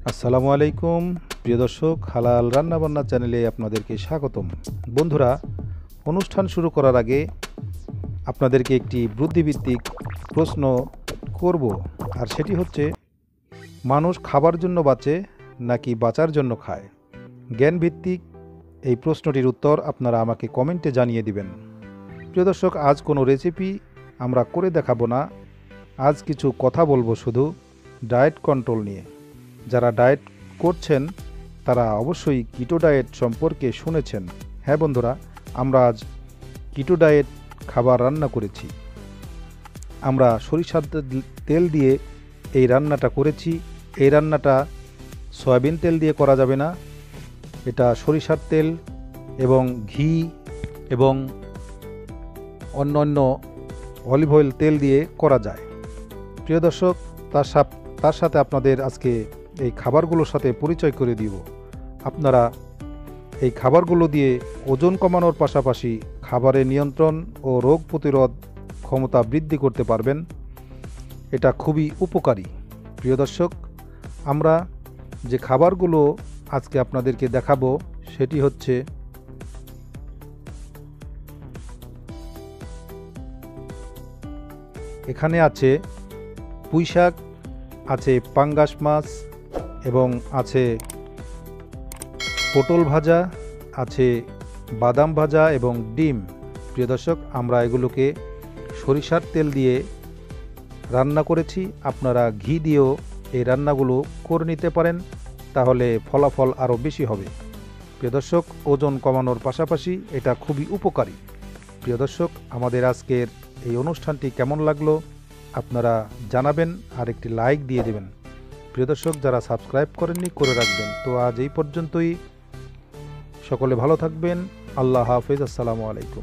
আসসালামু আলাইকুম প্রিয় দর্শক, হালাল রান্নাবান্না চ্যানেলে আপনাদেরকে স্বাগতম। বন্ধুরা, অনুষ্ঠান শুরু করার আগে আপনাদেরকে একটি বুদ্ধিভিত্তিক প্রশ্ন করব, আর সেটি হচ্ছে, মানুষ খাবার জন্য বাঁচে নাকি বাঁচার জন্য খায়? জ্ঞানভিত্তিক এই প্রশ্নটির উত্তর আপনারা আমাকে কমেন্টে জানিয়ে দিবেন। প্রিয় দর্শক, আজ কোনো রেসিপি আমরা করে দেখাবো না, আজ কিছু কথা বলবো শুধু ডায়েট কন্ট্রোল নিয়ে। যারা ডায়েট করছেন তারা অবশ্যই কিটো ডায়েট সম্পর্কে শুনেছেন। হ্যাঁ বন্ধুরা, আমরা আজ কিটো ডায়েট খাবার রান্না করেছি। আমরা সরিষার তেল দিয়ে এই রান্নাটা করেছি। এই রান্নাটা সয়াবিন তেল দিয়ে করা যাবে না, এটা সরিষার তেল এবং ঘি এবং অন্যান্য অলিভ অয়েল তেল দিয়ে করা যায়। প্রিয় দর্শক, তার সাথে আপনাদের আজকে এই খাবারগুলোর সাথে পরিচয় করে দিব। আপনারা এই খাবারগুলো দিয়ে ওজন কমানোর পাশাপাশি খাবারের নিয়ন্ত্রণ ও রোগ প্রতিরোধ ক্ষমতা বৃদ্ধি করতে পারবেন। এটা খুবই উপকারী। প্রিয় দর্শক, আমরা যে খাবারগুলো আজকে আপনাদেরকে দেখাবো সেটি হচ্ছে এখানে আছে পুঁইশাক, আছে পাঙ্গাস মাছ এবং আছে পটল ভাজা, আছে বাদাম ভাজা এবং ডিম। প্রিয় দর্শক, আমরা এগুলোকে সরিষার তেল দিয়ে রান্না করেছি। আপনারা ঘি দিয়েও এই রান্নাগুলো করে নিতে পারেন, তাহলে ফলাফল আরও বেশি হবে। প্রিয় দর্শক, ওজন কমানোর পাশাপাশি এটা খুবই উপকারী। প্রিয় দর্শক, আমাদের আজকের এই অনুষ্ঠানটি কেমন লাগলো আপনারা জানাবেন আর একটি লাইক দিয়ে দেবেন। প্রিয় দর্শক, যারা সাবস্ক্রাইব করেননি করে রাখবেন। তো আজ এই পর্যন্তই। সকলে ভালো থাকবেন। আল্লাহ হাফেজ। আসসালামু আলাইকুম।